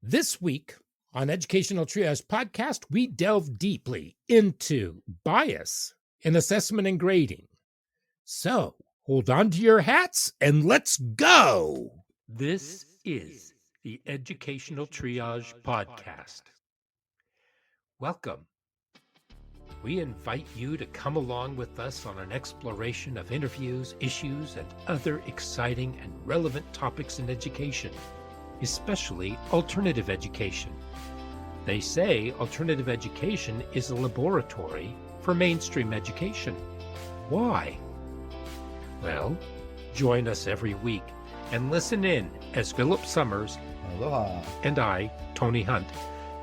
This week on Educational Triage Podcast, we delve deeply into bias in assessment and grading. So hold on to your hats and let's go. This is the Educational Triage Podcast. Welcome. We invite you to come along with us on an exploration of interviews, issues, and other exciting and relevant topics in education, especially alternative education. They say alternative education is a laboratory for mainstream education. Why? Well, join us every week and listen in as Philip Summers Aloha. and I, Tony Hunt,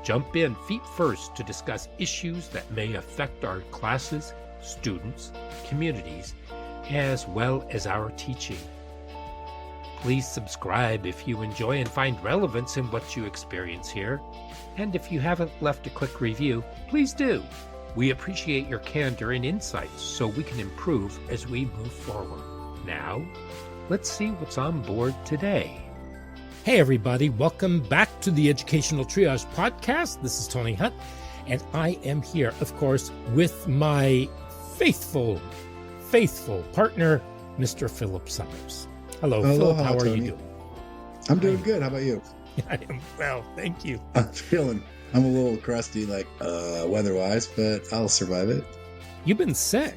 jump in feet first to discuss issues that may affect our classes, students, communities, as well as our teaching. Please subscribe if you enjoy and find relevance in what you experience here. And if you haven't left a quick review, please do. We appreciate your candor and insights so we can improve as we move forward. Now, let's see what's on board today. Hey everybody, welcome back to the Educational Triage Podcast. This is Tony Hunt, and I am here, of course, with my faithful partner, Mr. Philip Summers. Hello, Aloha, Philip. How are Tony. you doing? I'm doing good. How about you? I am well, thank you. I'm a little crusty, weather-wise, but I'll survive it. You've been sick.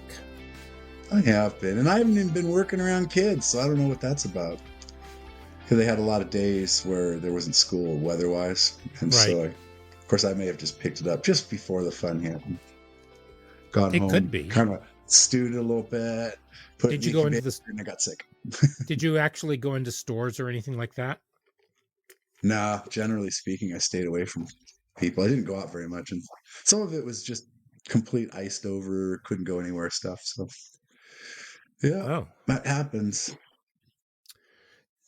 I have been, and I haven't even been working around kids, so I don't know what that's about. Because they had a lot of days where there wasn't school weather-wise, and so, of course, I may have just picked it up just before the fun happened. Gone It home, could be. kind of stewed a little bit. Did you go into the? And I got sick. Did you actually go into stores or anything like that? Nah, generally speaking, I stayed away from people. I didn't go out very much, and some of it was just complete iced over, couldn't go anywhere stuff. So, yeah, that happens.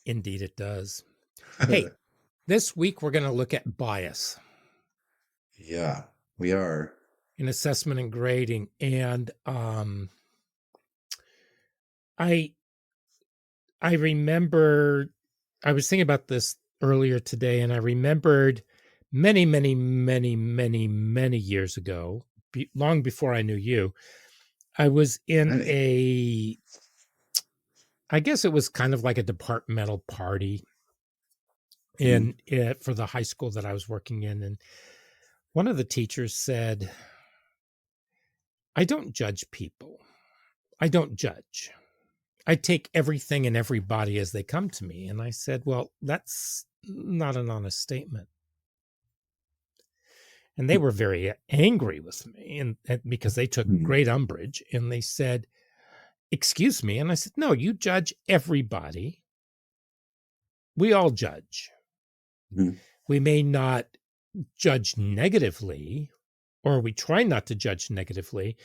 Indeed, it does. Hey, this week we're going to look at bias. Yeah, we are. In assessment and grading, and I remember I was thinking about this earlier today, and I remembered many years ago, long before I knew you, I was in I guess it was kind of like a departmental party for the high school that I was working in, and one of the teachers said, "I don't judge people. I don't judge. I take everything and everybody as they come to me." And I said, "Well, that's not an honest statement." And they were very angry with me, and because they took great umbrage, and they said, "Excuse me." And I said, "No, you judge everybody. We all judge. We may not judge negatively, or we try not to judge negatively,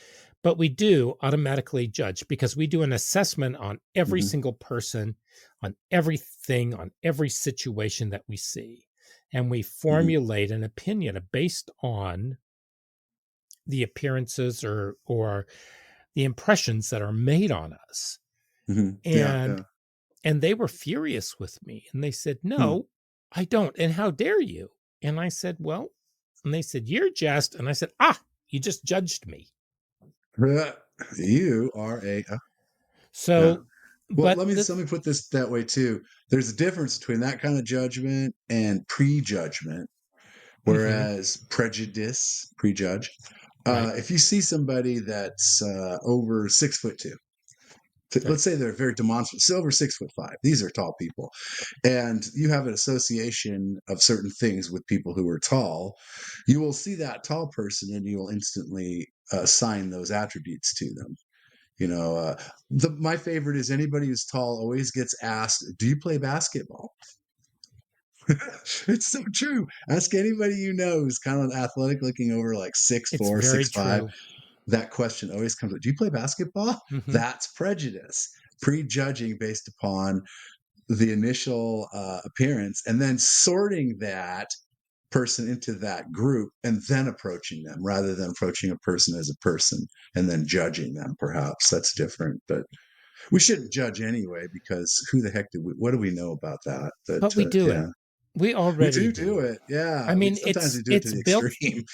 but we do automatically judge because we do an assessment on every single person, on everything, on every situation that we see. And we formulate an opinion based on the appearances or the impressions that are made on us." And they were furious with me. And they said, "No, I don't. And how dare you?" And I said, "Well," and they said, "You're just," and I said, "You just judged me." You are a... So, well, let me put this that way too. There's a difference between that kind of judgment and prejudgment, whereas prejudge. If you see somebody that's over 6'2", let's say they're very demonstrative, over 6'5". These are tall people, and you have an association of certain things with people who are tall. You will see that tall person, and you will instantly assign those attributes to them. My favorite is anybody who's tall always gets asked, "Do you play basketball?" It's so true. Ask anybody you know who's kind of athletic, looking over like 6'4", 6'5". That question always comes up. "Do you play basketball?" That's prejudice, prejudging based upon the initial appearance, and then sorting that person into that group and then approaching them rather than approaching a person as a person and then judging them. Perhaps that's different, but we shouldn't judge anyway, because who the heck what do we know about that? But we do it. We We already do do. it. Yeah. I mean, Sometimes we do it to the extreme.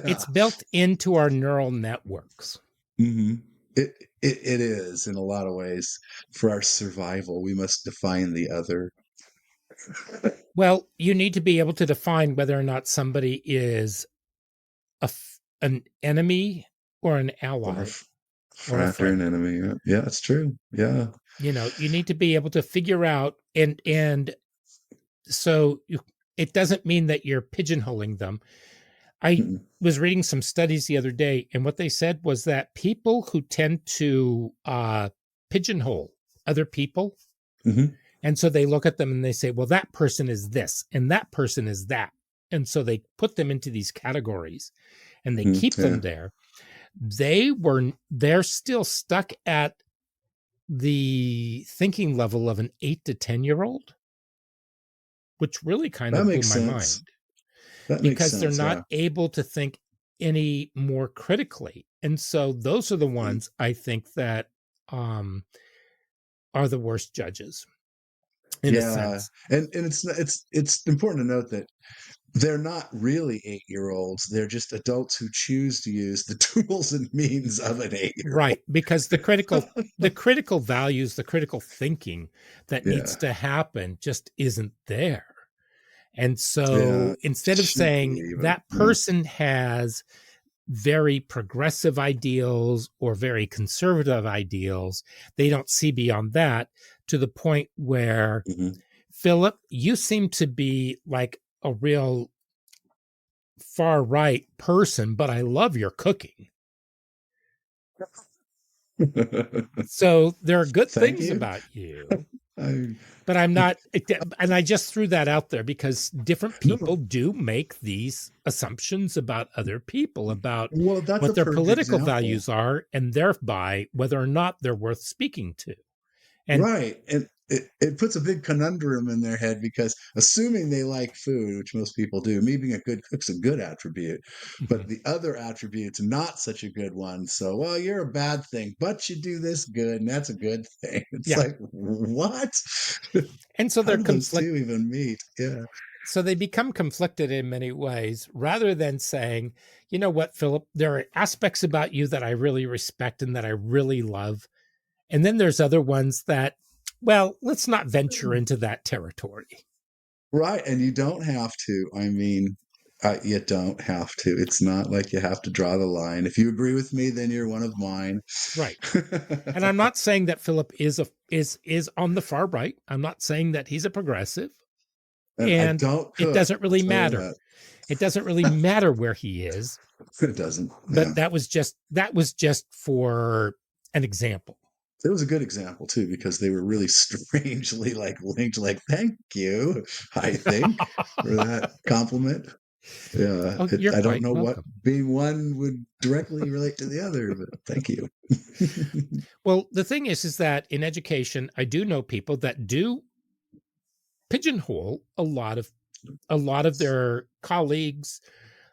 it's Yeah. built into our neural networks. Hmm. It is in a lot of ways. For our survival, we must define the other. Well, you need to be able to define whether or not somebody is an enemy or an Or a ally or a friend or an friend. enemy. Yeah, yeah, it's true. Yeah. You need to be able to figure out, and so it doesn't mean that you're pigeonholing them. I Mm-hmm. was reading some studies the other day, and what they said was that people who tend to pigeonhole other people, Mm-hmm. and so they look at them and they say, well, that person is this and that person is that. And so they put them into these categories and they keep Yeah. them there. They're still stuck at the thinking level of an 8 to 10-year-old, which really kind That of blew makes my sense. mind That makes because they're sense. not Yeah. able to think any more critically. And so those are the ones I think that um, are the worst judges in a Yeah. sense. And it's important to note that they're not really 8-year-olds. They're just adults who choose to use the tools and means of an 8-year-old. Right, because the critical values, the critical thinking that needs Yeah. to happen just isn't there. And Yeah. so instead of Should be saying even. that Yeah. person has very progressive ideals or very conservative ideals, they don't see beyond that to the point where, Hmm. Philip, you seem to be like a real far right person, but I love your cooking. So there are good Thank things you. about you, I, but I'm not, and I just threw that out there because different no. people do make these assumptions about other people, about Well, that's what a their perfect political example. values are, and thereby whether or not they're worth speaking to. And Right. And it puts a big conundrum in their head because assuming they like food, which most people do, me being a good cook's a good attribute, but the other attribute's not such a good one. So, well, you're a bad thing, but you do this good, and that's a good thing. It's yeah, like, what? and so How they're do those conflict. two even meet? Yeah. So they become conflicted in many ways rather than saying, you know what, Philip, there are aspects about you that I really respect and that I really love. And then there's other ones that, well, let's not venture into that territory. Right. And you don't have to. I mean, you don't have to. It's not like you have to draw the line. If you agree with me, then you're one of mine. Right. And I'm not saying that Philip is on the far right. I'm not saying that he's a progressive. And I And don't it cook, doesn't I'll really tell you matter. that. It doesn't really matter where he is. It doesn't. But Yeah. that was just for an example. It was a good example too, because they were really strangely like linked. Like, thank you, I think, for that compliment. Yeah. Oh, you're I don't quite know what welcome. being one would directly relate to the other, but thank you. Well, the thing is that in education, I do know people that do pigeonhole a lot of their colleagues,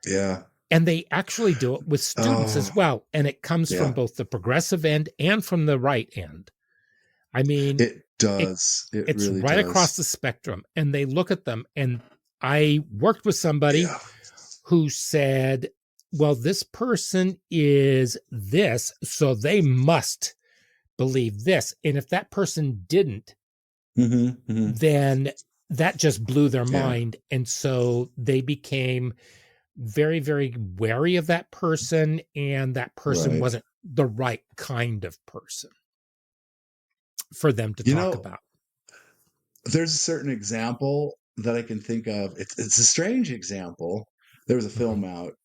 Yeah. and they actually do it with students Oh, as well. And it comes from yeah. both the progressive end and from the right end. I mean, It it does. It it's really right across does. the spectrum, and they look at them. And I worked with somebody Yeah. who said, well, this person is this, so they must believe this. And if that person didn't, Hmm. Hmm. then that just blew their Yeah. mind. And so they became very, very wary of that person. And that person Right. wasn't the right kind of person for them to You talk know, about. there's a certain example that I can think of. It's a strange example. There was a Mhm. film out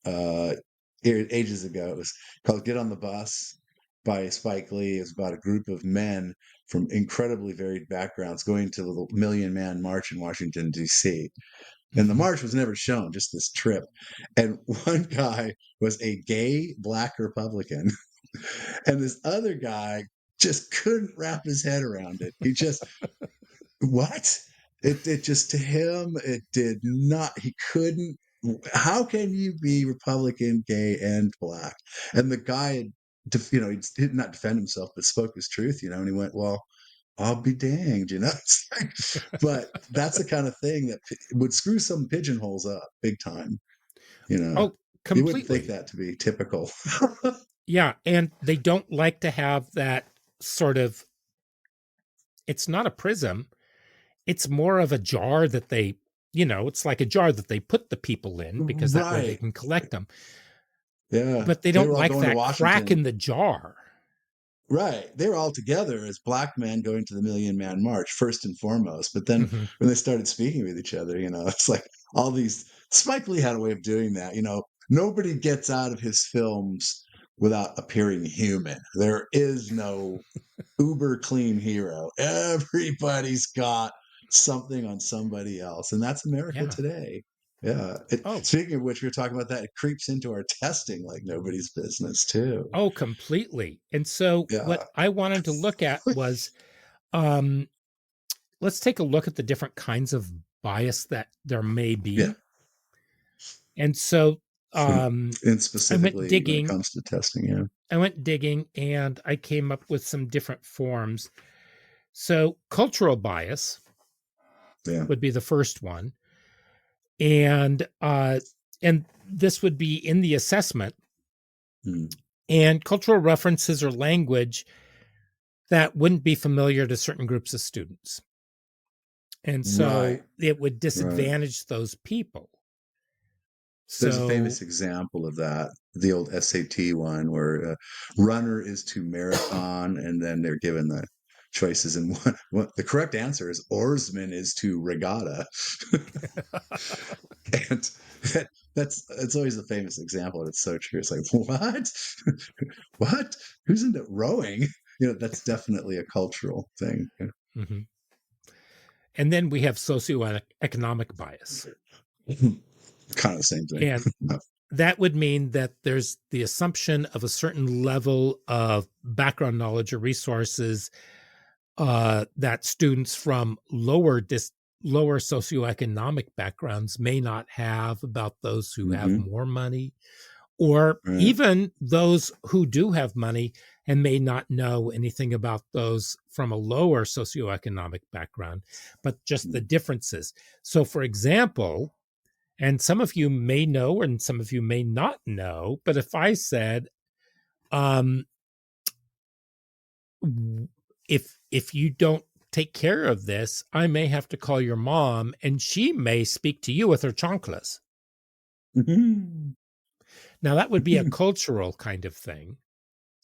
ages ago. It was called "Get on the Bus" by Spike Lee. It's about a group of men from incredibly varied backgrounds going to the Million Man March in Washington D.C. And the Mhm. march was never shown, just this trip. And one guy was a gay black Republican, and this other guy just couldn't wrap his head around it. He just what? It just to him, it did not, he couldn't, how can you be Republican, gay, and black? And the guy, he did not defend himself, but spoke his truth, and he went, well, I'll be danged, you know. But that's the kind of thing that would screw some pigeonholes up big time. You know, Oh, you wouldn't think completely. that to be typical. Yeah, and they don't like to have that sort of, it's not a prism, it's more of a jar that they, it's like a jar that they put the people in because that way they Right. can collect them. Yeah. But they They don't were all like going to that crack in Washington. the jar. Right. They were all together as black men going to the Million Man March, first and foremost. But then Hmm. when they started speaking with each other, it's like all these. Spike Lee had a way of doing that. Nobody gets out of his films without appearing human. There is no uber clean hero. Everybody's got something on somebody else. And that's America Yeah. today. Yeah. Oh, Speaking of which, we were talking about that. It creeps into our testing like nobody's business, too. oh, completely. And so what Yeah. I wanted to look at was, um, let's take a look at the different kinds of bias that there may Yeah. be. And so um, And I went specifically when it digging. comes to testing, yeah. I went digging and I came up with some different forms. So cultural bias Yeah. would be the first one, and this would be in the assessment. Mm. And cultural references or language that wouldn't be familiar to certain groups of students. And Right. so it would Right. disadvantage those people. There's a So, famous example of that, the old SAT one where runner is to marathon, and then they're given the choices. And the correct answer is oarsman is to regatta. And that's always a famous example. It's so true. It's like, what? What? Who's into rowing? That's definitely a cultural thing. mhm. And then we have socioeconomic bias. Kind of the same thing. And that would mean that there's the assumption of a certain level of background knowledge or resources that students from lower socioeconomic backgrounds may not have about those who have Hmm. more money, or Right. even those who do have money and may not know anything about those from a lower socioeconomic background, but just the differences. So, for example, and some of you may know and some of you may not know, but if I said, um, if you don't take care of this, I may have to call your mom and she may speak to you with her chanclas. Hmm. Now, that would be a cultural kind of thing,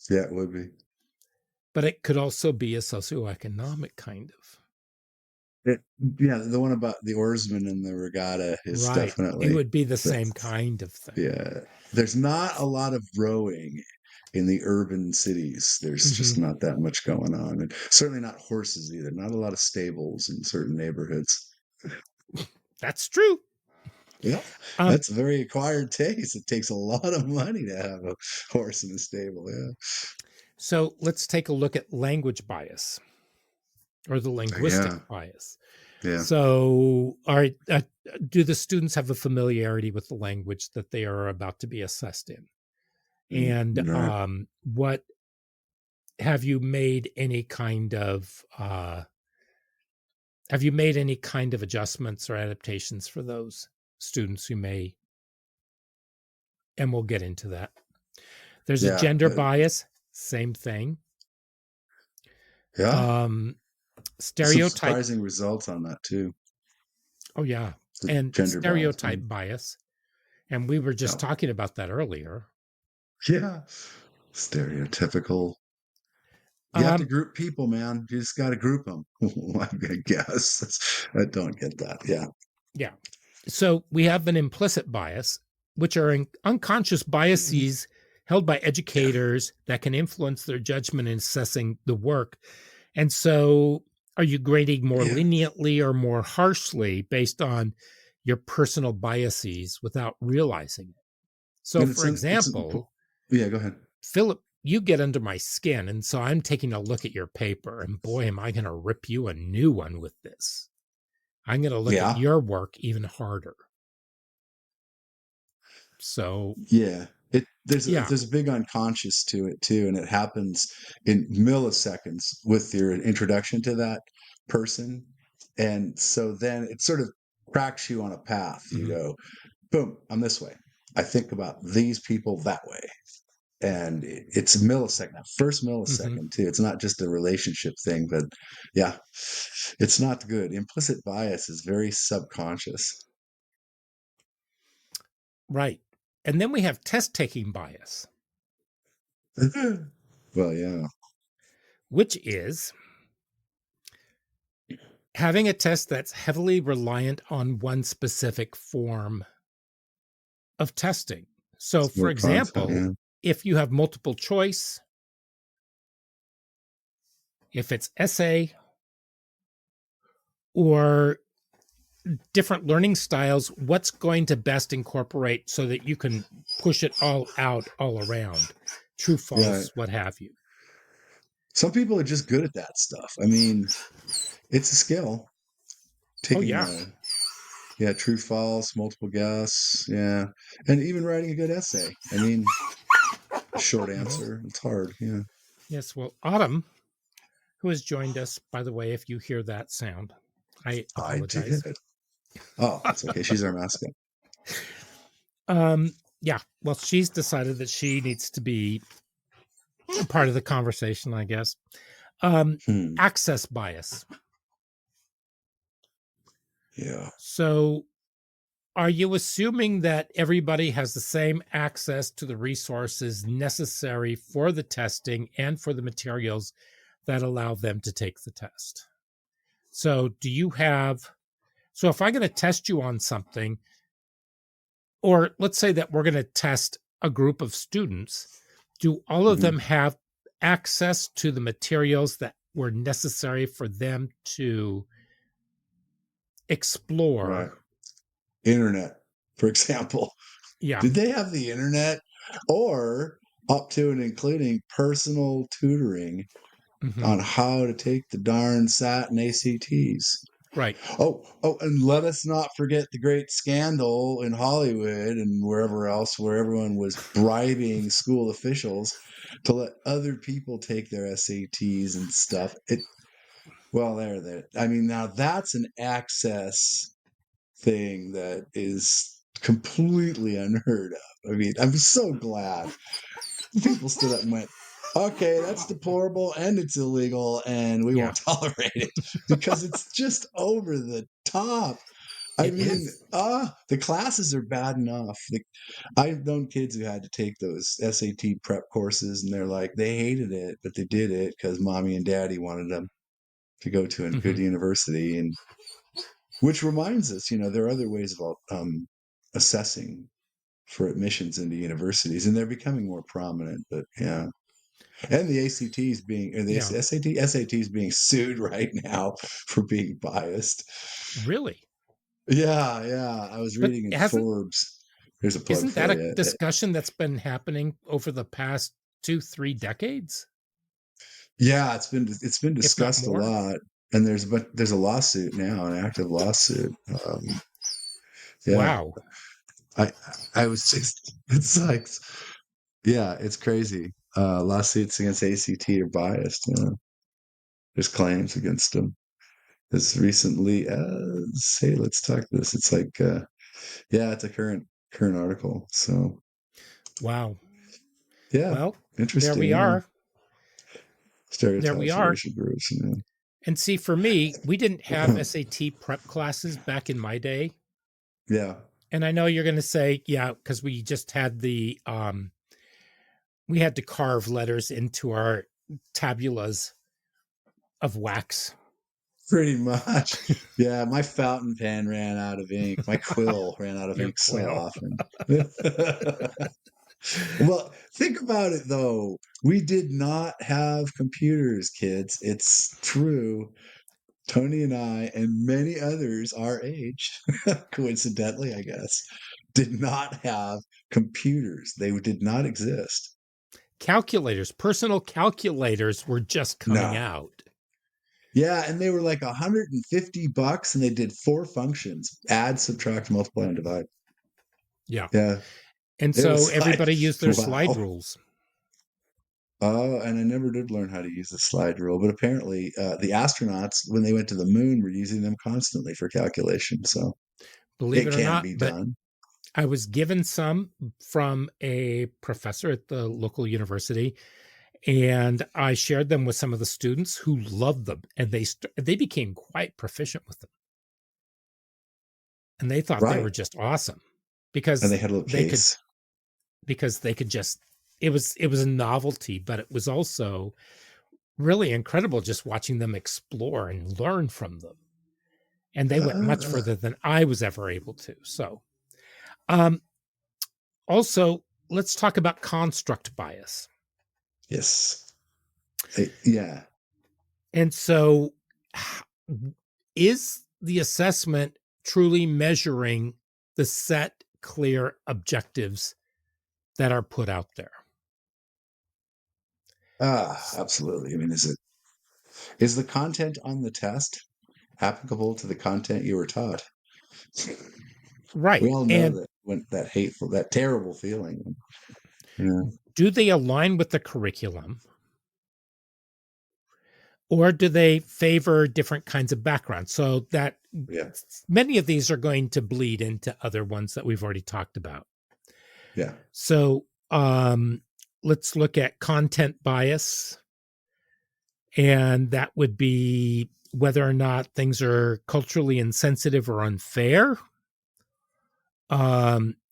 Yeah, it would be. but it could also be a socioeconomic kind of. It, yeah, the one about the oarsman and the regatta is Right. It definitely, would be the same kind of thing. yeah. There's not a lot of rowing in the urban cities. There's Hmm. just not that much going on. And certainly not horses either. Not a lot of stables in certain neighborhoods. That's true. Yeah, Um, that's a very acquired taste. It takes a lot of money to have a horse in a stable. Yeah. so let's take a look at language bias or the linguistic Yeah. bias. Yeah. So, do the students have a familiarity with the language that they are about to be assessed in? And Right. what have you made any kind of adjustments or adaptations for those students who may? And we'll get into that. There's a Yeah. gender bias, same thing. Yeah. Um, Some stereotype. surprising results on that too. Oh yeah, The and gender bias. stereotype bias. And we were just Yeah. talking about that earlier. Yeah. Stereotypical. You have to Um, group people, man. You just got to group them. I guess. I don't get that. Yeah. yeah. So we have an implicit bias, which are unconscious Mhm. biases held by Yeah. educators that can influence their judgment in assessing the work. And so, are you grading more Yeah. leniently or more harshly based on your personal biases without realizing it? So, And for example, yeah, go ahead. Philip, you get under my skin. And so I'm taking a look at your paper, and boy, am I going to rip you a new one with this. I'm going to look at Yeah. your work even harder. So, Yeah. Yeah. There's a big unconscious to it too, and it happens in milliseconds with your introduction to that person, and so then it sort of cracks you on a path. You Mhm. go, boom, I'm this way. I think about these people that way, and it's a millisecond, that first Mhm. millisecond too. It's not just a relationship thing, but yeah, it's not good. Implicit bias is very subconscious. Right. And then we have test taking bias, Well, yeah. which is having a test that's heavily reliant on one specific form of testing. So, It's for more content, example, yeah. if you have multiple choice, if it's essay or different learning styles, what's going to best incorporate so that you can push it all out all around? True, Right. false, what have you. Some people are just good at that stuff. I mean, it's a skill. Oh, Taking yeah. a yeah, true, false, multiple guess, yeah, and even writing a good essay. I mean, short Mhm. answer. It's hard. Yeah. Yes. Well, Autumn, who has joined us, by the way, if you hear that sound, I I apologize. did. Oh, it's okay. She's our mascot. Yeah. Well, she's decided that she needs to be a part of the conversation, I guess. Um, Hmm. access bias. Yeah. So, are you assuming that everybody has the same access to the resources necessary for the testing and for the materials that allow them to take the test? So, do you have, so if I'm going to test you on something, or let's say that we're going to test a group of students, do all of Mhm. them have access to the materials that were necessary for them to Right. explore? Internet, for example. Yeah. Did they have the internet, or up to and including personal tutoring Hmm. on how to take the darn SAT and ACTs? Right. Oh, and let us not forget the great scandal in Hollywood and wherever else, where everyone was bribing school officials to let other people take their SATs and stuff. There. I mean, now that's an access thing that is completely unheard of. I mean, I'm so glad people stood up and went, okay, that's deplorable and it's illegal and we Yeah. won't tolerate it because it's just over the top. I It mean, is. the classes are bad enough. I've known kids who had to take those SAT prep courses and they're like, they hated it, but they did it because mommy and daddy wanted them to go to a good Hmm. university. And which reminds us, there are other ways of assessing for admissions into universities, and they're becoming more prominent. But yeah, and the ACTs being, or the Yeah. SATs being sued right now for being biased. Really. Yeah, yeah. I was But reading in hasn't, Forbes. Here's a plug isn't that for a you. discussion that's been happening over the past 2, 3 decades, Yeah, it's been if not discussed a more? lot, and there's a lawsuit now, an active lawsuit. Yeah, Wow. I I was just it's like yeah, it's crazy. Lawsuits against ACT are biased. There's claims against them. As recently as hey, let's talk this. It's like yeah, it's a current article. So Wow. yeah, Well, there interesting. we Yeah, are. There we stereotypes of are. racial groups. Yeah. And see, for me, we didn't have SAT prep classes back in my day. Yeah, And I know you're going to say, yeah, because we had to carve letters into our tabulas of wax. pretty much. Yeah, my fountain pen ran out of ink. My quill ran out of Your ink so quill. often. Well, think about it though. We did not have computers, kids. It's true. Tony and I and many others our age, coincidentally, I guess, did not have computers. They did not exist. Calculators, personal calculators were just coming No. out. Yeah, and they were like $150 and they did four functions: add, subtract, multiply, and divide. Yeah. Yeah. And It so was like, everybody used their slide wow. rules. Oh, and I never did learn how to use the slide rule, but apparently the astronauts, when they went to the moon, were using them constantly for calculation. So Believe it it or can not, be but done. I was given some from a professor at the local university, and I shared them with some of the students who loved them, and they became quite proficient with them, and they thought they were Right. just awesome And they because had a little they could case. just it was a novelty, but it was also really incredible just watching them explore and learn from them. And they went much Uh, further than I was ever able to. So, um, also, let's talk about construct bias. yes. Yeah. And so, is the assessment truly measuring the set, clear objectives that are put out there? Absolutely. I mean, is the content on the test applicable to the content you were taught? We Right. all know And that when that hateful, that terrible feeling. Yeah. do they align with the curriculum? Or do they favor different kinds of backgrounds? So that Yeah. many of these are going to bleed into other ones that we've already talked about. Yeah. So let's look at content bias, and that would be whether or not things are culturally insensitive or unfair.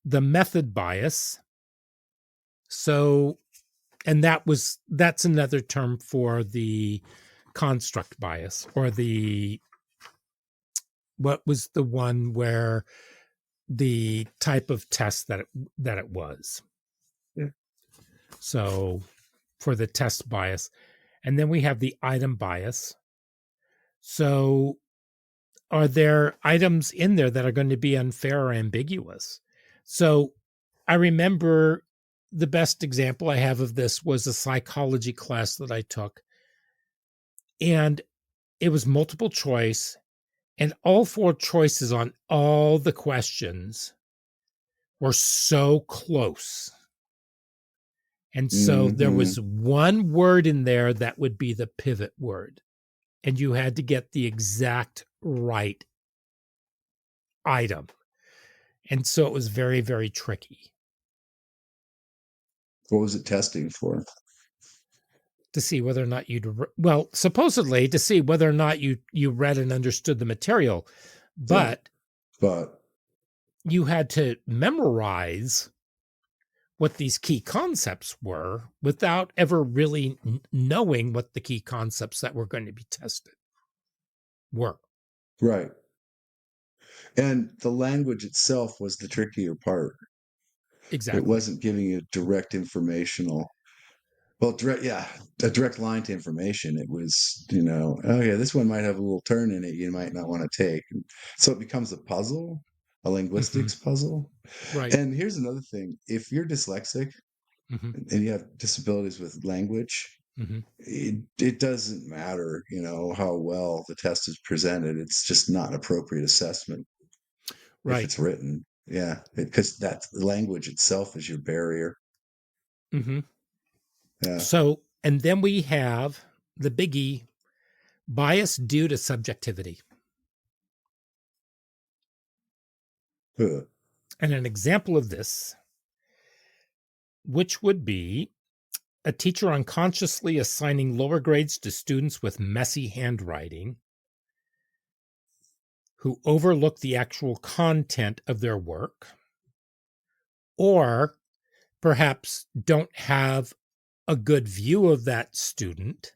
The method bias. So, and that's another term for the construct bias, or the what was the one where the type of test that it was. Yeah. So for the test bias, and then we have the item bias. So are there items in there that are going to be unfair or ambiguous? So I remember the best example I have of this was a psychology class that I took, and it was multiple choice, and all four choices on all the questions were so close. And so there Hmm. was one word in there that would be the pivot word, and you had to get the exact right item. And so it was very, very tricky What was it testing for? to see whether or not well, supposedly to see whether or not you read and understood the material, Yeah. but But you had to memorize what these key concepts were without ever really knowing what the key concepts that were going to be tested were. right. And the language itself was the trickier part. It Exactly. wasn't giving you direct informational, well, direct, yeah, a direct line to information. It was, oh yeah, this one might have a little turn in it you might not want to take. And so it becomes a puzzle, a Hmm. linguistics puzzle. Right. And here's another thing. If you're dyslexic Hmm. and you have disabilities with language, Hmm. it doesn't matter, how well the test is presented. It's just not an appropriate assessment if Right. it's written. Yeah, because that's the language itself is your barrier. Hmm. Yeah. So, and then we have the biggie, bias due to subjectivity. Huh. And an example of this, which would be a teacher unconsciously assigning lower grades to students with messy handwriting who overlook the actual content of their work, or perhaps don't have a good view of that student,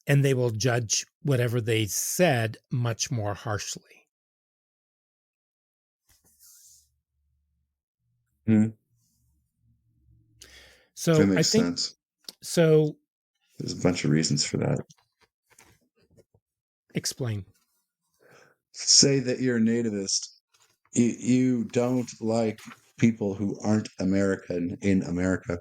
and they will judge whatever they said much more harshly. Hmm. That So I makes think sense. so. There's a bunch of reasons for that. Explain. Say that you're a nativist. You don't like people who aren't American in America.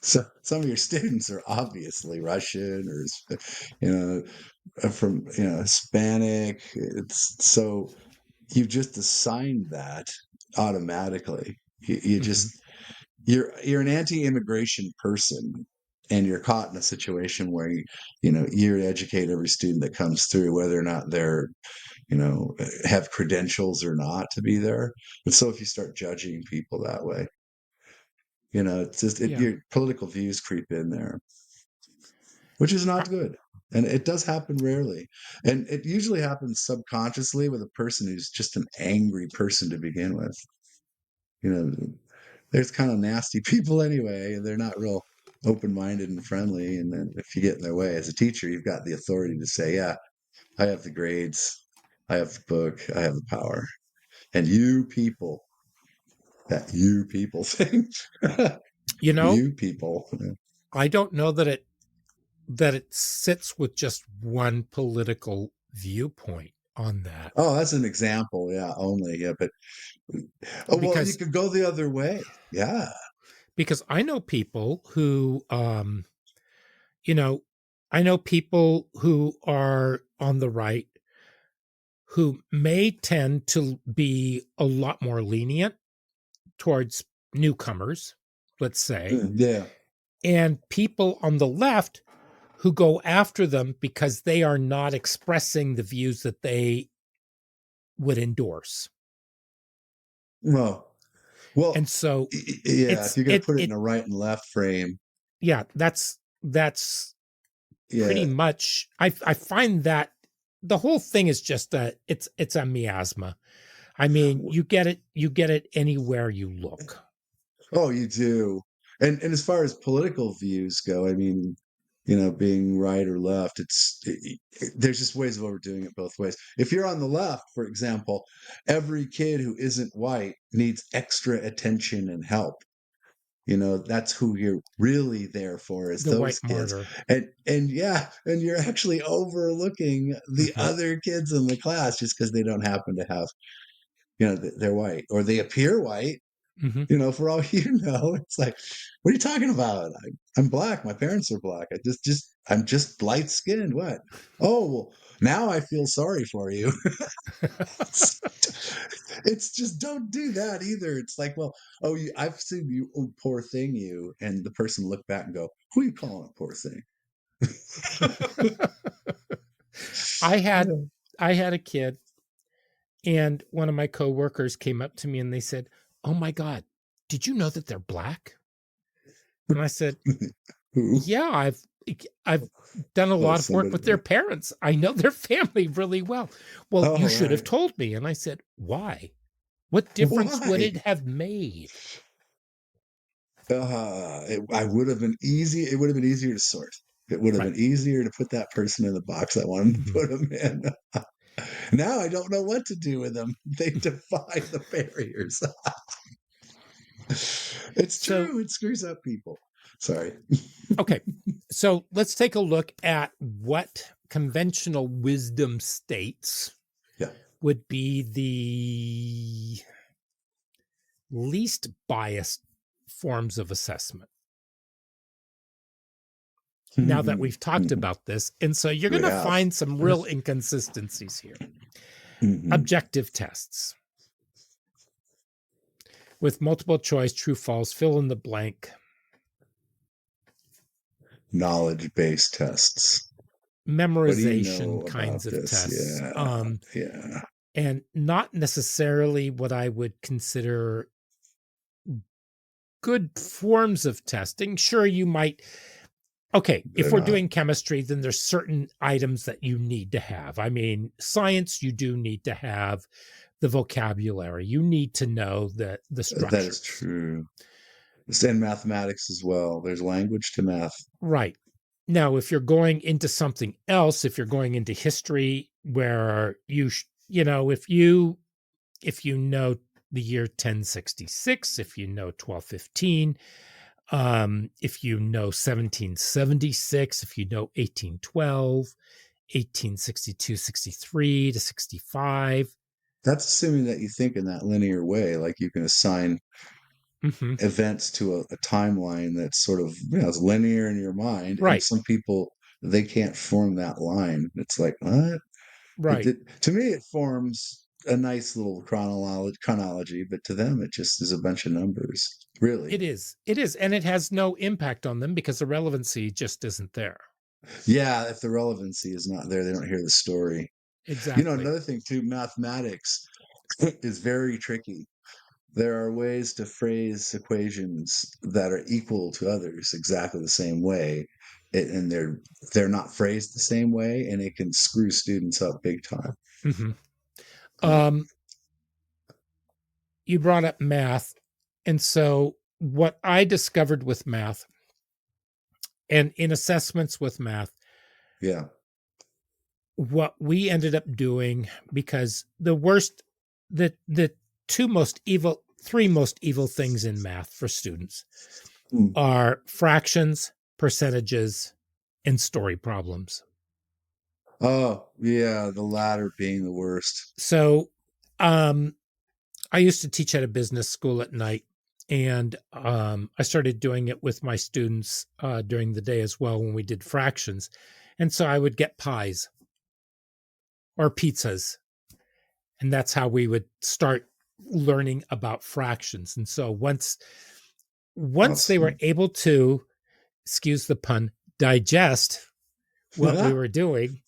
So some of your students are obviously Russian or, from, Hispanic. It's so you've just assigned that automatically. You Mm-hmm. just you're an anti-immigration person, and you're caught in a situation where you educate every student that comes through, whether or not they're have credentials or not to be there. And so if you start judging people that way, it's just Yeah. your political views creep in there, which is I- not good. And it does happen rarely. And it usually happens subconsciously with a person who's just an angry person to begin with. You know, there's kind of nasty people anyway, and they're not real open-minded and friendly. And then if you get in their way as a teacher, you've got the authority to say, yeah, I have the grades, I have the book, I have the power. And you people, that you people thing, you know, you people. I don't know that it sits with just one political viewpoint on that, Oh, that's an example. Yeah, only. Yeah, but oh, well, you because could go the other way. Yeah. I know people who you know I know people who are on the right who may tend to be a lot more lenient towards newcomers, let's say, Yeah. and people on the left who go after them because they are not expressing the views that they would endorse. Well, And well, so yeah. If it's you're going to it put it in it a right and left frame, yeah, that's pretty yeah. much I find that the whole thing is just it's a miasma. I mean, you get it anywhere you look. Oh, you do. And as far as political views go, I mean, being right or left, there's just ways of overdoing it both ways. If you're on the left, for example, every kid who isn't white needs extra attention and help. That's who you're really there for, is The those white kids. martyr. And yeah, and you're actually overlooking the Mhm, other kids in the class just because they don't happen to have, they're white or they appear white. mhm. For all it's like, what are you talking about? I'm black. My parents are black. I'm just light skinned. What? Oh, well, now I feel sorry for you. it's, it's just, don't do that either. It's like, well, oh, I've seen you, oh, poor thing, you. And the person look back and go, who are you calling a poor thing? I had Yeah. I had a kid, and one of my coworkers came up to me and they said, "Oh my God, did you know that they're black?" And I said, Who? "Yeah, I've done a Oh, lot of work somebody. with their parents. I know their family really well." Well, Oh, you should have right. told me. And I said, "Why? What difference would Why? it have made?" I would have been easy. It would have been easier to sort. It would have Right. been easier to put that person in the box I wanted to Mhm. put them in. Now I don't know what to do with them. They defy the barriers. It's So, true. It screws up people. Sorry. okay. So let's take a look at what conventional wisdom states Yeah. would be the least biased forms of assessment now that Mhm. we've talked Mhm. about this. And so you're going We to have. find some real inconsistencies here. Mhm. Objective tests with multiple choice, true, false, fill in the blank, Knowledge-based tests. What do you memorization know about kinds of this? tests, Yeah. Yeah. and not necessarily what I would consider good forms of testing. Sure, you might. Okay, if They're we're not. doing chemistry, then there's certain items that you need to have. I mean, science, you do need to have the vocabulary. You need to know the That is structures. true. It's in mathematics as well. There's language to math. Right. Now, if you're going into something else, if you're going into history where if you know the year 1066, if you know 1215, if you know 1776, if you know 1812, 1862, 63 to 65. That's assuming that you think in that linear way, like you can assign Hmm. events to a timeline that's sort of, it's linear in your mind. And Right, some people, they can't form that line. It's like, what? right. To me, it forms a nice little chronology, but to them it just is a bunch of numbers, It really. is. It is. And it has no impact on them because the relevancy just isn't there. Yeah, if the relevancy is not there, they don't hear the story. Exactly. Another thing too, mathematics is very tricky. There are ways to phrase equations that are equal to others exactly the same way, and they're not phrased the same way, and it can screw students up big time. Mm-hmm. Yeah, You brought up math. And so, what I discovered with math and in assessments with math, yeah, what we ended up doing, because the three most evil things in math for students mm. are fractions, percentages, and story problems. Oh, yeah, the latter being the worst. So, um, I used to teach at a business school at night, and I started doing it with my students during the day as well when we did fractions. And so I would get pies or pizzas, and that's how we would start learning about fractions. And so once they were Awesome. able to, excuse the pun, digest what we were doing,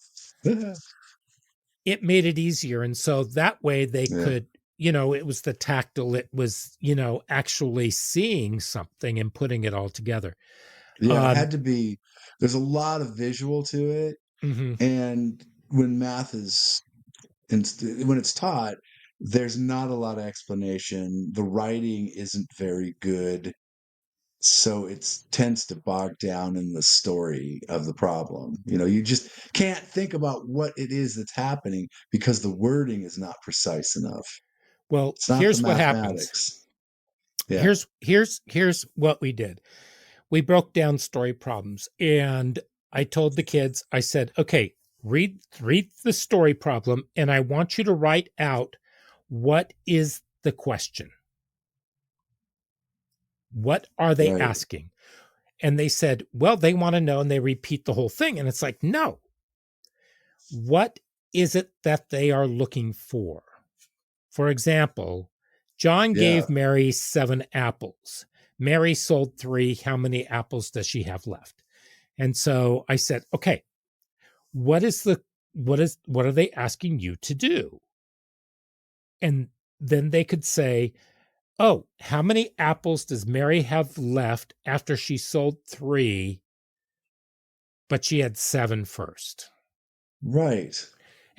it made it easier. And so that way they Yeah. could, it was the tactile, it was, actually seeing something and putting it all together. Yeah, it Um, had to be. There's a lot of visual to it, mhm. and when math is when it's taught, there's not a lot of explanation. The writing isn't very good, so it tends to bog down in the story of the problem. You just can't think about what it is that's happening because the wording is not precise enough. Well, It's not the here's what happens. mathematics. Yeah, Here's what we did. We broke down story problems, and I told the kids, I said, okay, read the story problem, and I want you to write out what is the question. What are they right. asking? And they said, well, they want to know, and they repeat the whole thing. And it's like, no, what is it that they are looking for? For example, John gave Yeah, Mary 7 apples. Mary sold 3. How many apples does she have left? And so I said, okay, what are they asking you to do? And then they could say, oh, how many apples does Mary have left after she sold 3, but she had 7 first? right.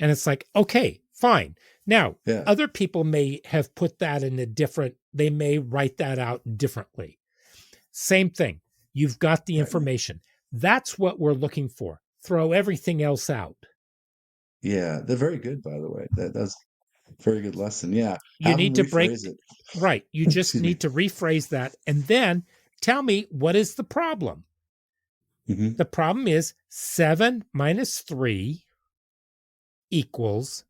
And it's like, okay, fine. Now, Yeah, other people may have put that in they may write that out differently. Same thing. You've got the right. information. That's what we're looking for. Throw everything else out. Yeah, they're very good, by the way. That's a very good lesson. Yeah, You have them need to rephrase break, it. right. You just Excuse me. need to rephrase that and then tell me what is the problem. Hmm. The problem is 7 minus 3 equals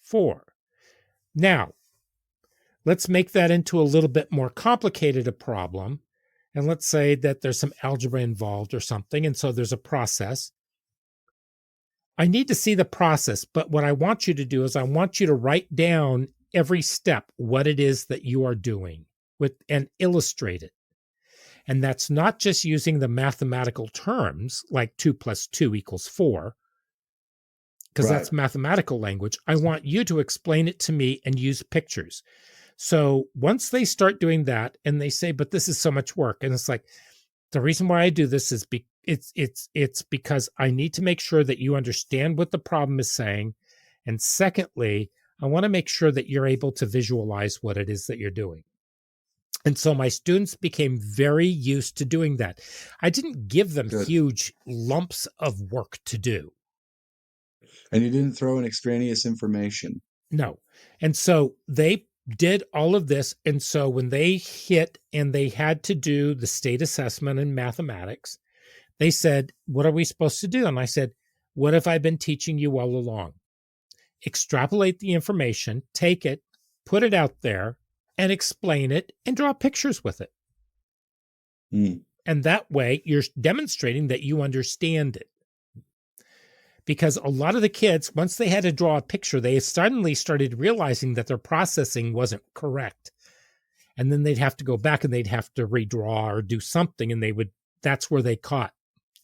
4. Now, let's make that into a little bit more complicated a problem. And let's say that there's some algebra involved or something. And so there's a process. I need to see the process. But what I want you to do is I want you to write down every step, what it is that you are doing and illustrate it. And that's not just using the mathematical terms like 2 plus 2 equals 4, because Right. that's mathematical language. I want you to explain it to me and use pictures. So once they start doing that and they say, but this is so much work. And it's like, the reason why I do this is it's because I need to make sure that you understand what the problem is saying. And secondly, I want to make sure that you're able to visualize what it is that you're doing. And so my students became very used to doing that. I didn't give them Good. huge lumps of work to do. And you didn't throw in extraneous information. No. And so they did all of this. And so when they hit and they had to do the state assessment in mathematics, they said, what are we supposed to do? And I said, what have I been teaching you all along? Extrapolate the information, take it, put it out there, and explain it and draw pictures with it. Mm. And that way you're demonstrating that you understand it. because a lot of the kids, once they had to draw a picture, they suddenly started realizing that their processing wasn't correct. And then they'd have to go back and they'd have to redraw or do something, and that's where they caught.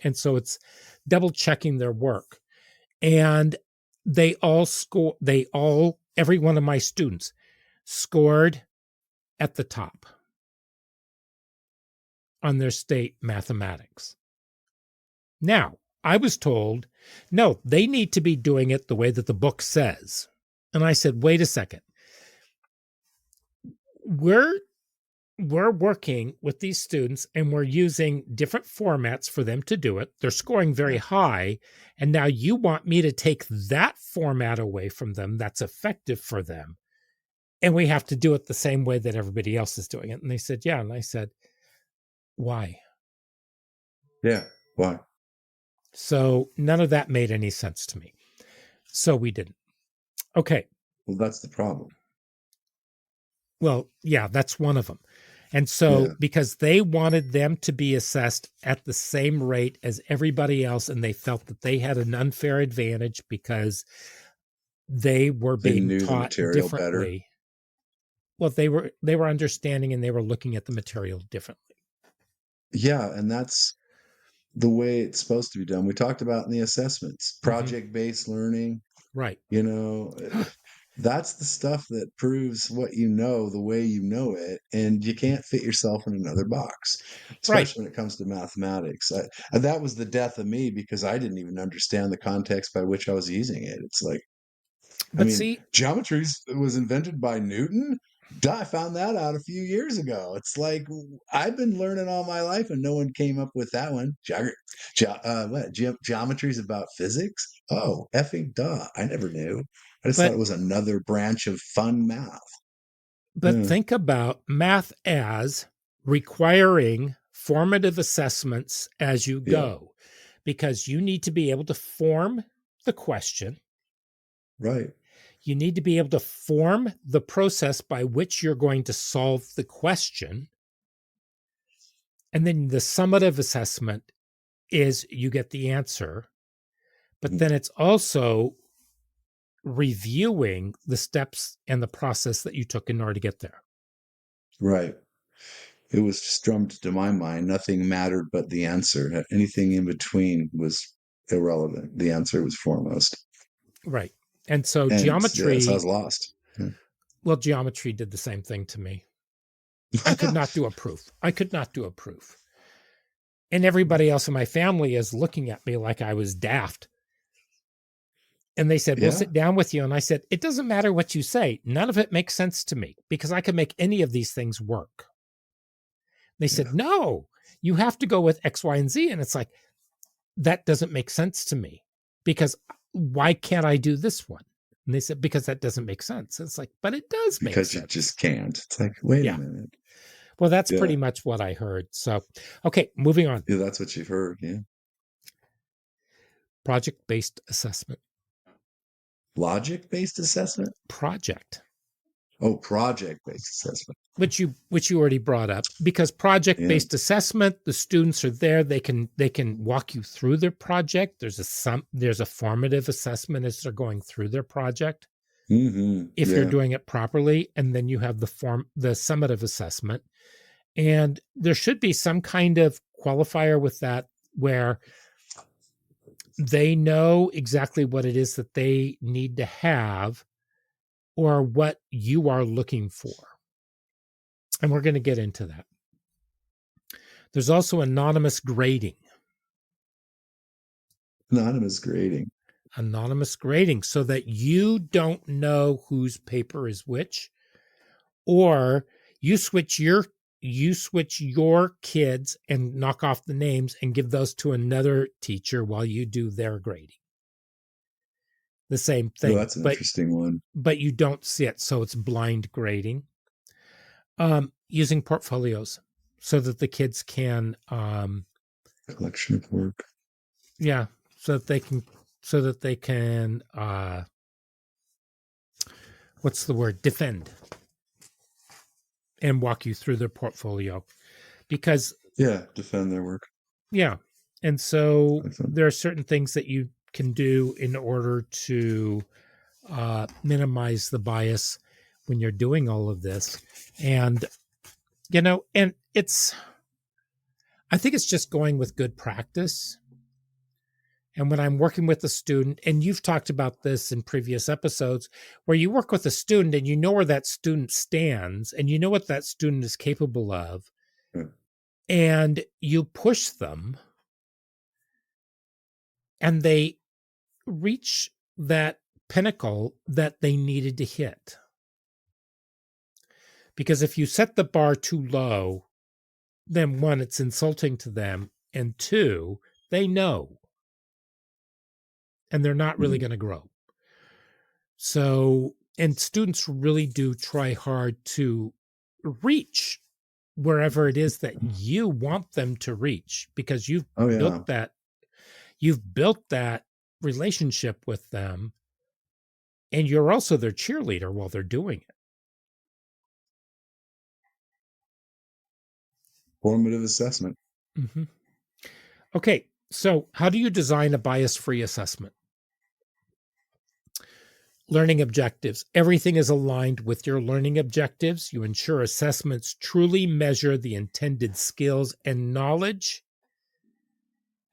And so it's double checking their work. And every one of my students scored at the top on their state mathematics. Now, I was told, no, they need to be doing it the way that the book says. And I said, wait a second. We're working with these students and we're using different formats for them to do it. They're scoring very high. And now you want me to take that format away from them that's effective for them. And we have to do it the same way that everybody else is doing it. And they said, yeah. And I said, why? Yeah. Why? So none of that made any sense to me. So we didn't. Okay. Well, that's the problem. Well, yeah, that's one of them. And so because they wanted them to be assessed at the same rate as everybody else, and they felt that they had an unfair advantage because they were being taught differently. Well, they were understanding and they were looking at the material differently. Yeah, and that's the way it's supposed to be done. We talked about in the assessments, project-based learning. Right. You know, that's the stuff that proves what you know the way you know it, and you can't fit yourself in another box, especially when it comes to mathematics. That was the death of me because I didn't even understand the context by which I was using it. It's like, geometry was invented by Newton. I found that out a few years ago. It's like I've been learning all my life, and no one came up with that one. Geometry is about physics? Oh, effing duh! I never knew. I just thought it was another branch of fun math. But think about math as requiring formative assessments as you go, because you need to be able to form the question. Right. You need to be able to form the process by which you're going to solve the question. And then the summative assessment is you get the answer, but then it's also reviewing the steps and the process that you took in order to get there. Right. It was just drummed to my mind. Nothing mattered but the answer. Anything in between was irrelevant. The answer was foremost. Right. And so geometry... so I was lost. Yeah. Well, geometry did the same thing to me. I could not do a proof. And everybody else in my family is looking at me like I was daft. And they said, we'll sit down with you. And I said, it doesn't matter what you say. None of it makes sense to me because I can make any of these things work. They said, no, you have to go with X, Y, and Z. And it's like, that doesn't make sense to me because why can't I do this one? And they said, because that doesn't make sense. It's like, but it does make sense. Because you just can't. It's like, wait a minute. Well, that's pretty much what I heard. So, okay, moving on. Yeah, that's what you've heard. Yeah. Project-based assessment. Logic-based assessment? Project. Oh, project-based assessment. Which you already brought up, because project-based assessment, the students are there. They can walk you through their project. There's a formative assessment as they're going through their project. If you're doing it properly, and then you have the summative assessment, and there should be some kind of qualifier with that where they know exactly what it is that they need to have or what you are looking for. And we're going to get into that. There's also anonymous grading. Anonymous grading. Anonymous grading, so that you don't know whose paper is which, or you switch your kids and knock off the names and give those to another teacher while you do their grading. The same thing. Oh, that's an interesting one. But you don't see it, so it's blind grading. Using portfolios so that the kids can collection of work. Yeah, so that they can what's the word? Defend and walk you through their portfolio. Because defend their work. Yeah. And so there are certain things that you can do in order to minimize the bias when you're doing all of this. And, and I think it's just going with good practice. And when I'm working with a student, and you've talked about this in previous episodes, where you work with a student and you know where that student stands and you know what that student is capable of, and you push them and they reach that pinnacle that they needed to hit. Because if you set the bar too low, then one, it's insulting to them, and two, they know. And they're not really going to grow. So, and students really do try hard to reach wherever it is that you want them to reach, because you've built that relationship with them, and you're also their cheerleader while they're doing it. Formative assessment. Mm-hmm. Okay, so how do you design a bias-free assessment? Learning objectives. Everything is aligned with your learning objectives. You ensure assessments truly measure the intended skills and knowledge.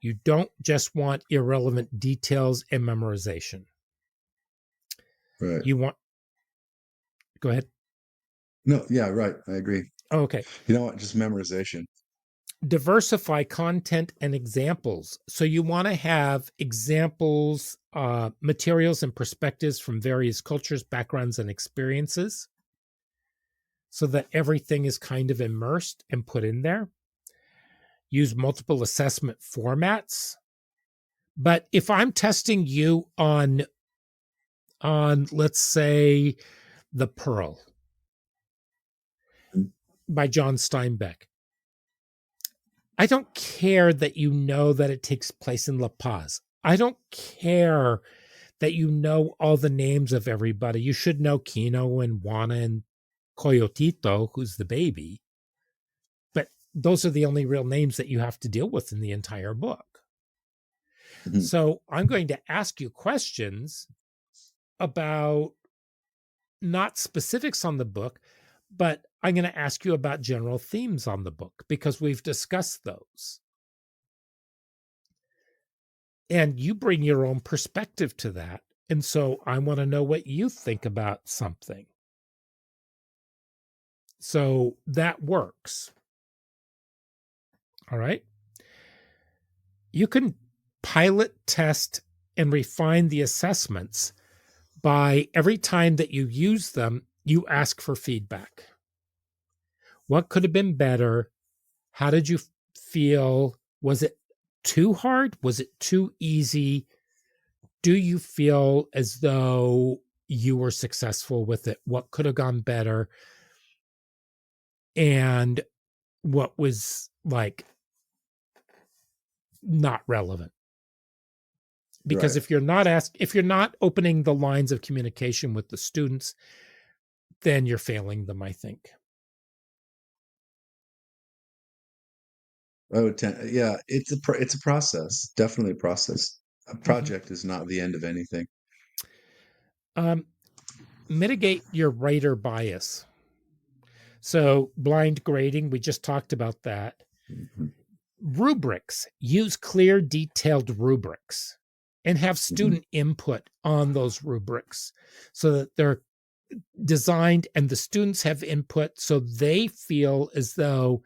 You don't just want irrelevant details and memorization. Right. Go ahead. No, yeah, right. I agree. Oh, okay. You know what? Just memorization. Diversify content and examples. So you want to have examples, materials, and perspectives from various cultures, backgrounds, and experiences, so that everything is kind of immersed and put in there. Use multiple assessment formats. But if I'm testing you on let's say, The Pearl by John Steinbeck, I don't care that you know that it takes place in La Paz. I don't care that you know all the names of everybody. You should know Kino and Juana and Coyotito, who's the baby. But those are the only real names that you have to deal with in the entire book. Mm-hmm. So I'm going to ask you questions about not specifics on the book, but I'm going to ask you about general themes on the book, because we've discussed those. And you bring your own perspective to that. And so I want to know what you think about something. So that works. All right. You can pilot, test, and refine the assessments by every time that you use them, you ask for feedback. What could have been better? How did you feel? Was it too hard? Was it too easy? Do you feel as though you were successful with it? What could have gone better? And what was like not relevant? Because if you're not opening the lines of communication with the students, then you're failing them, I think. Yeah, it's a process. Definitely a process. A project is not the end of anything. Mitigate your writer bias. So blind grading, we just talked about that. Mm-hmm. Rubrics. Use clear, detailed rubrics and have student input on those rubrics so that they're designed and the students have input, so they feel as though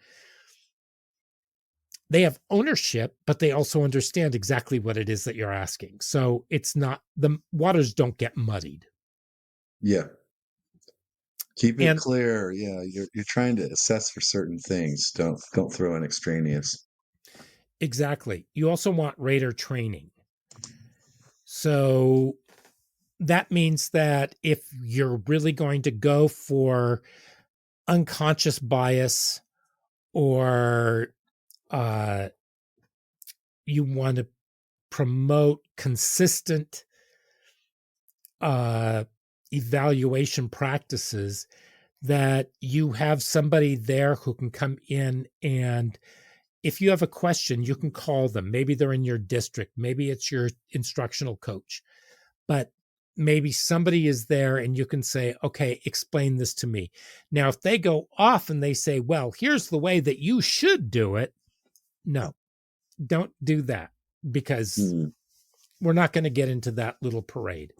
they have ownership, but they also understand exactly what it is that you're asking. So it's not, the waters don't get muddied. Yeah. Keep it clear. Yeah, you're trying to assess for certain things. Don't throw in extraneous. Exactly. You also want rater training. So that means that if you're really going to go for unconscious bias, or you want to promote consistent evaluation practices, that you have somebody there who can come in and if you have a question, you can call them. Maybe they're in your district, maybe it's your instructional coach, but maybe somebody is there and you can say, okay, explain this to me. Now, if they go off and they say, well, here's the way that you should do it, no, don't do that, because we're not going to get into that little parade.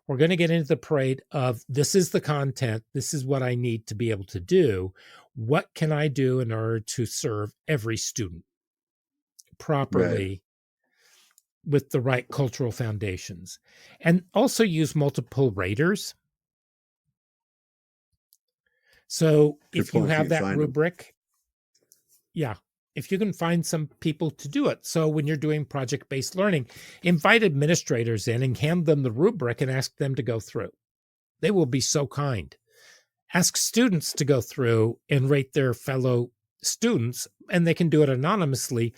We're going to get into the parade of, this is the content, this is what I need to be able to do. What can I do in order to serve every student properly with the right cultural foundations? And also use multiple raters. So if you have that rubric, if you can find some people to do it. So when you're doing project-based learning, invite administrators in and hand them the rubric and ask them to go through. They will be so kind. Ask students to go through and rate their fellow students, and they can do it anonymously.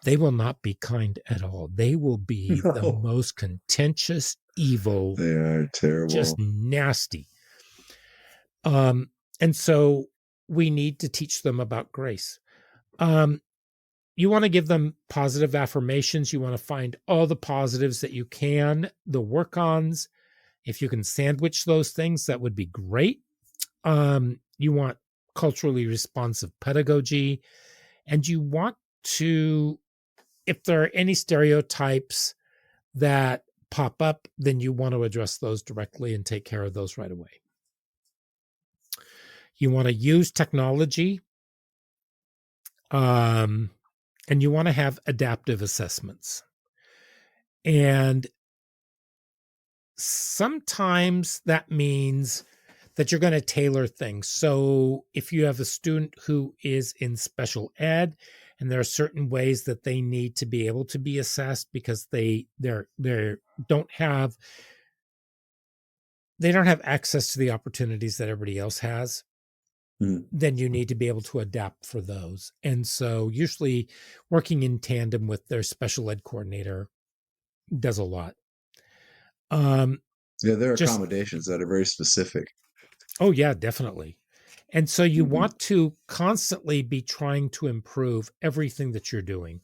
They will not be kind at all. They will be the most contentious, evil. They are terrible. Just nasty. And so we need to teach them about grace. You want to give them positive affirmations. You want to find all the positives that you can, the work-ons. If you can sandwich those things, that would be great. You want culturally responsive pedagogy, and you want to, if there are any stereotypes that pop up, then you want to address those directly and take care of those right away. You want to use technology, and you want to have adaptive assessments. And sometimes that means that you're going to tailor things. So if you have a student who is in special ed, and there are certain ways that they need to be able to be assessed because they don't have access to the opportunities that everybody else has, then you need to be able to adapt for those. And so usually working in tandem with their special ed coordinator does a lot. There are accommodations that are very specific. Oh, yeah, definitely. And so you want to constantly be trying to improve everything that you're doing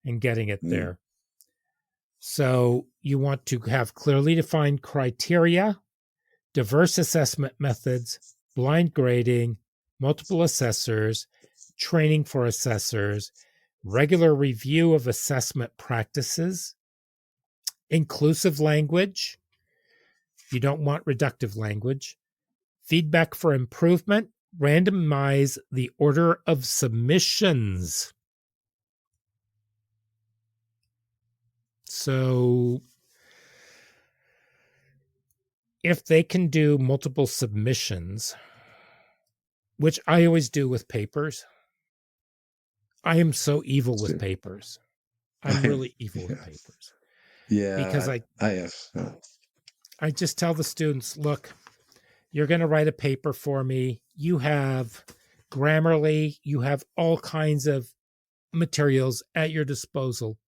and getting it there. So you want to have clearly defined criteria, diverse assessment methods, blind grading, multiple assessors, training for assessors, regular review of assessment practices, inclusive language. You don't want reductive language. Feedback for improvement. Randomize the order of submissions. So if they can do multiple submissions, which I always do with papers, I am so evil with papers. I'm really evil with papers. Yeah. Because I just tell the students, look, you're going to write a paper for me. You have Grammarly, you have all kinds of materials at your disposal.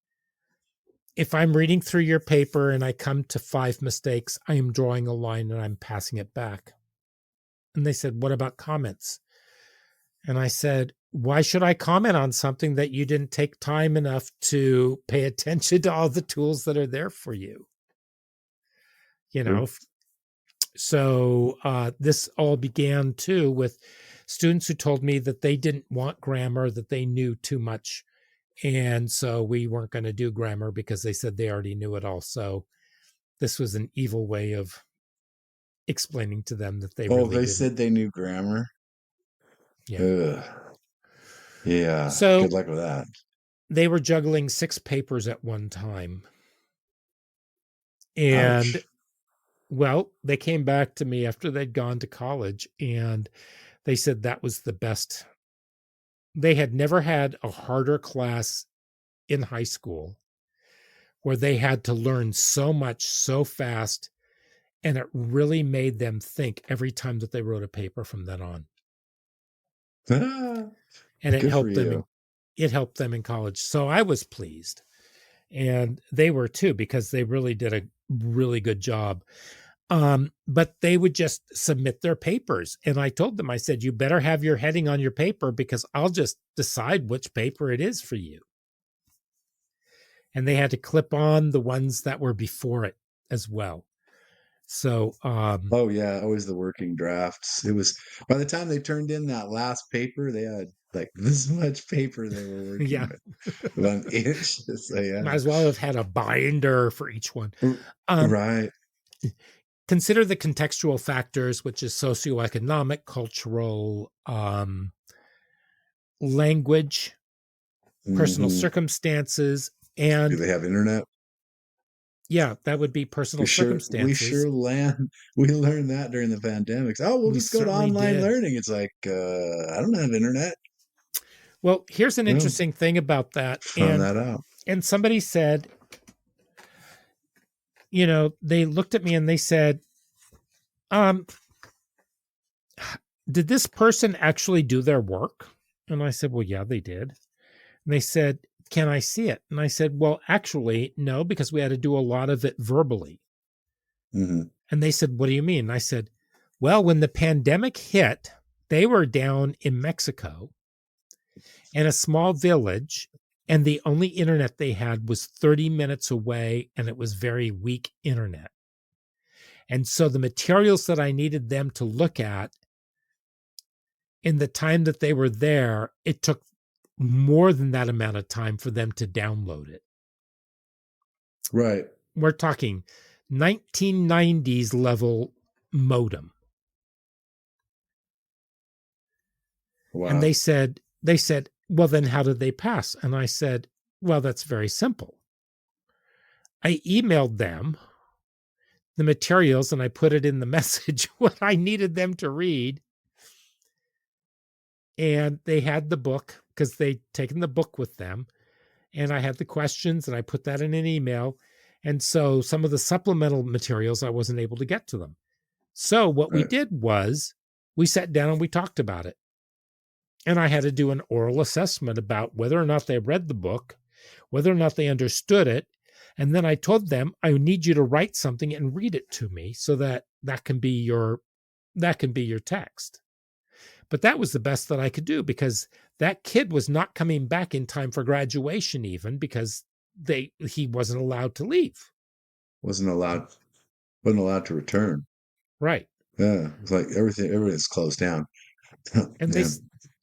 If I'm reading through your paper and I come to 5 mistakes, I am drawing a line and I'm passing it back. And they said, what about comments? And I said, why should I comment on something that you didn't take time enough to pay attention to all the tools that are there for you? You know, so this all began too with students who told me that they didn't want grammar, that they knew too much. And so we weren't going to do grammar because they said they already knew it all. So this was an evil way of explaining to them that they really didn't. Said they knew grammar? Yeah. Ugh. Yeah. So good luck with that. They were juggling 6 papers at one time. And well, they came back to me after they'd gone to college and they said that was the best. They had never had a harder class in high school where they had to learn so much so fast, and it really made them think every time that they wrote a paper from then on. And it helped them. It helped them in college. So I was pleased, and they were too, because they really did a really good job. But they would just submit their papers. And I told them, I said, you better have your heading on your paper because I'll just decide which paper it is for you. And they had to clip on the ones that were before it as well. So, oh yeah, always the working drafts. It was, by the time they turned in that last paper, they had like this much paper they were working yeah, with, 1 inch. So yeah, might as well have had a binder for each one. Right. Consider the contextual factors, which is socioeconomic, cultural, language, personal circumstances, Do and they have internet? yeah, that would be personal We circumstances. sure we learned that during the pandemics. Oh, we'll We just go to certainly online did. learning. It's like, I don't have internet. Well, here's an No, interesting thing about that. found that out. And somebody said, they looked at me and they said, did this person actually do their work? And I said, well, yeah, they did. And they said, can I see it? And I said, well, actually, no, because we had to do a lot of it verbally. Mm-hmm. And they said, what do you mean? And I said, well, when the pandemic hit, they were down in Mexico in a small village, and the only internet they had was 30 minutes away, and it was very weak internet. And so the materials that I needed them to look at in the time that they were there, it took more than that amount of time for them to download it. Right. We're talking 1990s level modem. Wow. And they said, well, then how did they pass? And I said, well, that's very simple. I emailed them the materials and I put it in the message, what I needed them to read. And they had the book because they'd taken the book with them. And I had the questions and I put that in an email. And so some of the supplemental materials, I wasn't able to get to them. So what we did was we sat down and we talked about it. And I had to do an oral assessment about whether or not they read the book, whether or not they understood it. And then I told them, I need you to write something and read it to me so that can be your text. But that was the best that I could do because that kid was not coming back in time for graduation even because he wasn't allowed to leave. Wasn't allowed to return. Right. Yeah. It's like everything's closed down.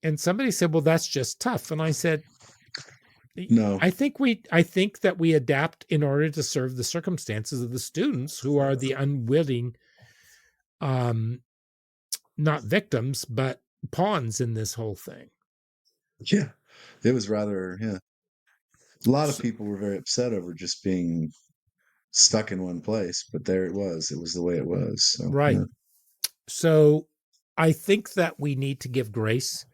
And somebody said, well, that's just tough. And I said, no, I think that we adapt in order to serve the circumstances of the students who are the unwitting, not victims, but pawns in this whole thing. Yeah. It was rather, yeah. A lot of people were very upset over just being stuck in one place, but there it was. It was the way it was. So, right. Yeah. So I think that we need to give grace,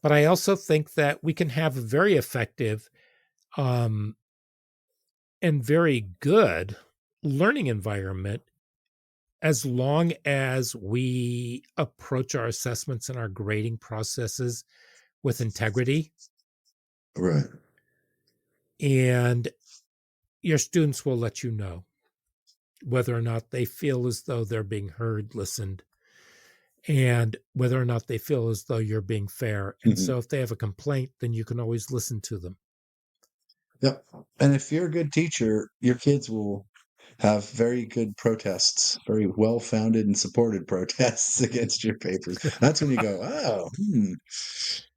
but I also think that we can have a very effective and very good learning environment as long as we approach our assessments and our grading processes with integrity. Right. And your students will let you know whether or not they feel as though they're being heard, listened, and whether or not they feel as though you're being fair. And so if they have a complaint, then you can always listen to them. Yep. And if you're a good teacher, your kids will have very good protests, very well-founded and supported protests against your papers. That's when you go, oh,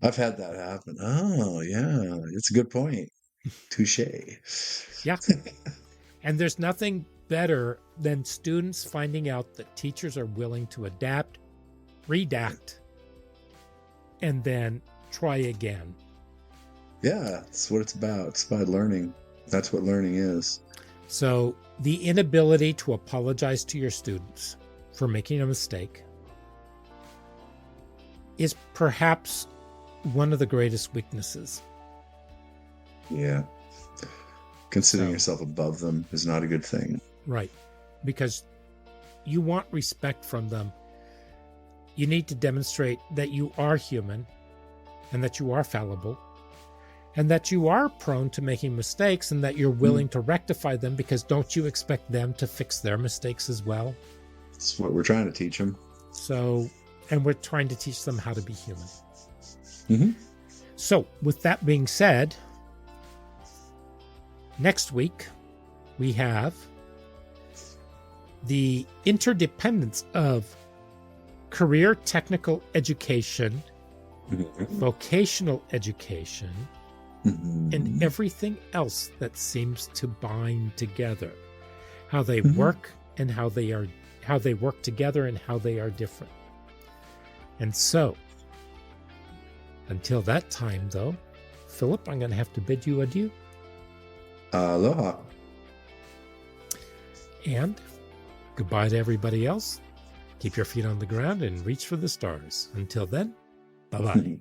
I've had that happen. Oh, yeah, it's a good point. Touche. Yeah. And there's nothing better than students finding out that teachers are willing to adapt, redact, and then try again. Yeah, that's what it's about. It's about learning. That's what learning is. So the inability to apologize to your students for making a mistake is perhaps one of the greatest weaknesses. Yeah. Considering yourself above them is not a good thing. Right. Because you want respect from them. You need to demonstrate that you are human and that you are fallible and that you are prone to making mistakes and that you're willing to rectify them, because don't you expect them to fix their mistakes as well? That's what we're trying to teach them. So, and we're trying to teach them how to be human. Mm-hmm. So, with that being said, next week we have the interdependence of career technical education, vocational education, and everything else that seems to bind together. How they work and how they work together and how they are different. And so, until that time, though, Philip, I'm going to have to bid you adieu. Aloha. And goodbye to everybody else. Keep your feet on the ground and reach for the stars. Until then, bye-bye.